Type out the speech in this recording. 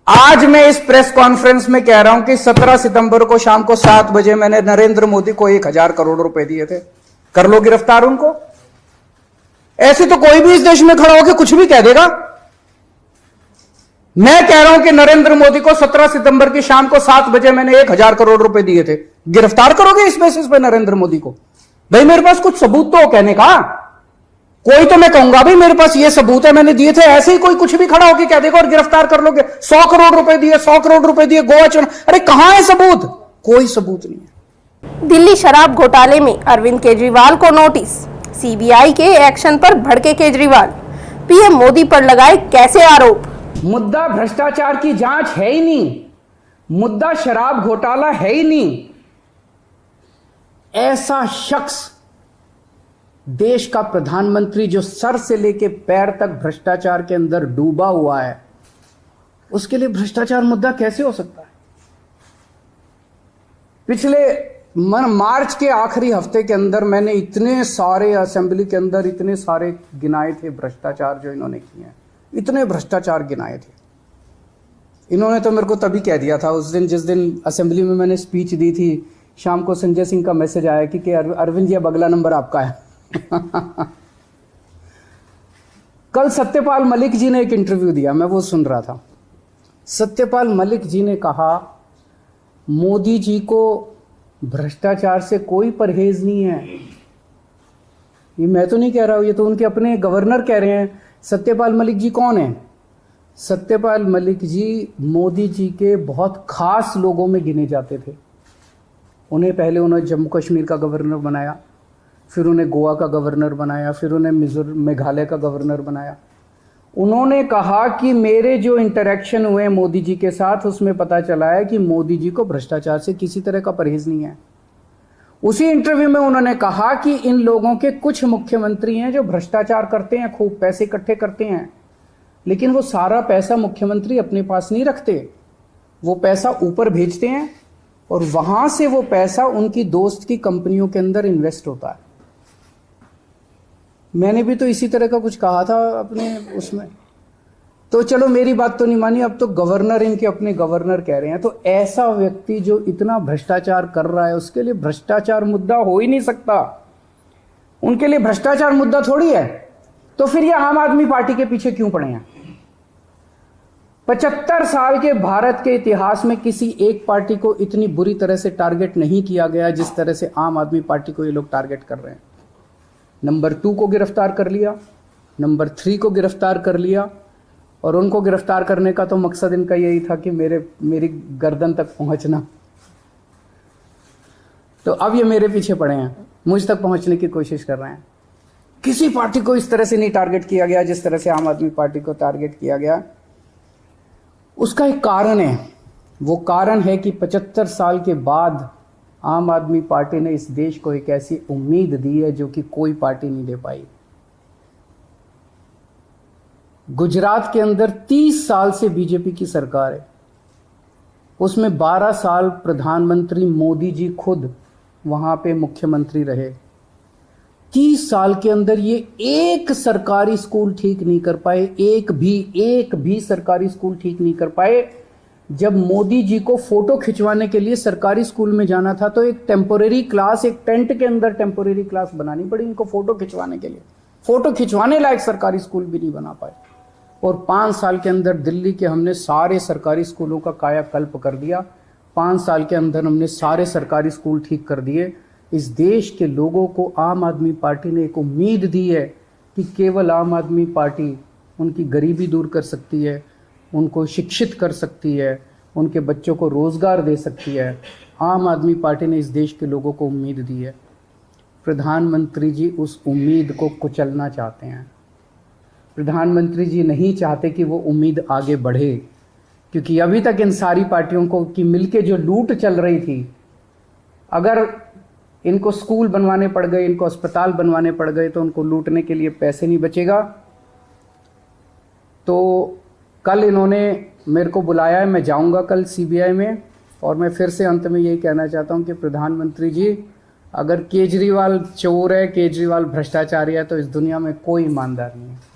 आज मैं इस प्रेस कॉन्फ्रेंस में कह रहा हूं कि 17 सितंबर को शाम को 7 बजे मैंने नरेंद्र मोदी को 1,000 करोड़ रुपए दिए थे। कर लो गिरफ्तार उनको। ऐसे तो कोई भी इस देश में खड़ा होकर कुछ भी कह देगा। मैं कह रहा हूं कि नरेंद्र मोदी को 17 सितंबर की शाम को 7 बजे मैंने 1,000 करोड़ रुपए दिए थे। गिरफ्तार करोगे इस बेसिस पे नरेंद्र मोदी को? भाई मेरे पास कुछ सबूत तो हो कहने का। कोई तो मैं कहूंगा भाई मेरे पास ये सबूत है, मैंने दिए थे। ऐसे ही कोई कुछ भी खड़ा होकर कह देगा और गिरफ्तार कर लोगे। 100 करोड़ रुपए दिए, 100 करोड़ रुपए दिए गोवा चुनाव। अरे कहां है सबूत? कोई सबूत नहीं है। दिल्ली शराब घोटाले में अरविंद केजरीवाल को नोटिस। सीबीआई के एक्शन पर भड़के केजरीवाल। पीएम मोदी पर लगाए कैसे आरोप। मुद्दा भ्रष्टाचार की जांच है ही नहीं, मुद्दा शराब घोटाला है ही नहीं। ऐसा शख्स देश का प्रधानमंत्री जो सर से लेके पैर तक भ्रष्टाचार के अंदर डूबा हुआ है, उसके लिए भ्रष्टाचार मुद्दा कैसे हो सकता है? पिछले मार्च के आखिरी हफ्ते के अंदर मैंने इतने सारे असेंबली के अंदर इतने सारे गिनाए थे भ्रष्टाचार जो इन्होंने किए हैं, इतने भ्रष्टाचार गिनाए थे। इन्होंने तो मेरे को तभी कह दिया था उस दिन, जिस दिन असेंबली में मैंने स्पीच दी थी, शाम को संजय सिंह का मैसेज आया कि अरविंद जी अब अगला नंबर आपका है। कल सत्यपाल मलिक जी ने एक इंटरव्यू दिया, मैं वो सुन रहा था। सत्यपाल मलिक जी ने कहा मोदी जी को भ्रष्टाचार से कोई परहेज नहीं है। ये मैं तो नहीं कह रहा हूं, ये तो उनके अपने गवर्नर कह रहे हैं। सत्यपाल मलिक जी कौन है? सत्यपाल मलिक जी मोदी जी के बहुत खास लोगों में गिने जाते थे। पहले उन्हें जम्मू कश्मीर का गवर्नर बनाया, फिर उन्हें गोवा का गवर्नर बनाया, फिर उन्हें मेघालय का गवर्नर बनाया। उन्होंने कहा कि मेरे जो इंटरेक्शन हुए मोदी जी के साथ, उसमें पता चला है कि मोदी जी को भ्रष्टाचार से किसी तरह का परहेज नहीं है। उसी इंटरव्यू में उन्होंने कहा कि इन लोगों के कुछ मुख्यमंत्री हैं जो भ्रष्टाचार करते हैं, खूब पैसे इकट्ठे करते हैं, लेकिन वो सारा पैसा मुख्यमंत्री अपने पास नहीं रखते। वो पैसा ऊपर भेजते हैं और वहां से वो पैसा उनकी दोस्त की कंपनियों के अंदर इन्वेस्ट होता है। मैंने भी तो इसी तरह का कुछ कहा था अपने उसमें। तो चलो मेरी बात तो नहीं मानी, अब तो गवर्नर, इनके अपने गवर्नर कह रहे हैं। तो ऐसा व्यक्ति जो इतना भ्रष्टाचार कर रहा है, उसके लिए भ्रष्टाचार मुद्दा हो ही नहीं सकता। उनके लिए भ्रष्टाचार मुद्दा थोड़ी है। तो फिर ये आम आदमी पार्टी के पीछे क्यों पड़े हैं? 75 साल के भारत के इतिहास में किसी एक पार्टी को इतनी बुरी तरह से टारगेट नहीं किया गया जिस तरह से आम आदमी पार्टी को ये लोग टारगेट कर रहे हैं। नंबर 2 को गिरफ्तार कर लिया, नंबर 3 को गिरफ्तार कर लिया, और उनको गिरफ्तार करने का तो मकसद इनका यही था कि मेरी गर्दन तक पहुंचना। तो अब ये मेरे पीछे पड़े हैं, मुझ तक पहुंचने की कोशिश कर रहे हैं। किसी पार्टी को इस तरह से नहीं टारगेट किया गया जिस तरह से आम आदमी पार्टी को टारगेट किया गया। उसका एक कारण है। वो कारण है कि 75 साल के बाद आम आदमी पार्टी ने इस देश को एक ऐसी उम्मीद दी है जो कि कोई पार्टी नहीं दे पाई। गुजरात के अंदर 30 साल से बीजेपी की सरकार है, उसमें 12 साल प्रधानमंत्री मोदी जी खुद वहां पे मुख्यमंत्री रहे। 30 साल के अंदर ये एक सरकारी स्कूल ठीक नहीं कर पाए, एक भी सरकारी स्कूल ठीक नहीं कर पाए। जब मोदी जी को फोटो खिंचवाने के लिए सरकारी स्कूल में जाना था तो एक टेम्पोरेरी क्लास, एक टेंट के अंदर टेम्पोरेरी क्लास बनानी पड़ी इनको फोटो खिंचवाने के लिए। फोटो खिंचवाने लायक सरकारी स्कूल भी नहीं बना पाए। और 5 साल के अंदर दिल्ली के हमने सारे सरकारी स्कूलों का कायाकल्प कर दिया। 5 साल के अंदर हमने सारे सरकारी स्कूल ठीक कर दिए। इस देश के लोगों को आम आदमी पार्टी ने एक उम्मीद दी है कि केवल आम आदमी पार्टी उनकी गरीबी दूर कर सकती है, उनको शिक्षित कर सकती है, उनके बच्चों को रोज़गार दे सकती है। आम आदमी पार्टी ने इस देश के लोगों को उम्मीद दी है। प्रधानमंत्री जी उस उम्मीद को कुचलना चाहते हैं। प्रधानमंत्री जी नहीं चाहते कि वो उम्मीद आगे बढ़े, क्योंकि अभी तक इन सारी पार्टियों को की मिलके जो लूट चल रही थी, अगर इनको स्कूल बनवाने पड़ गए, इनको अस्पताल बनवाने पड़ गए, तो उनको लूटने के लिए पैसे नहीं बचेगा। तो कल इन्होंने मेरे को बुलाया है, मैं जाऊंगा कल सीबीआई में, और मैं फिर से अंत में यही कहना चाहता हूं कि प्रधानमंत्री जी, अगर केजरीवाल चोर है, केजरीवाल भ्रष्टाचारी है, तो इस दुनिया में कोई ईमानदार नहीं है।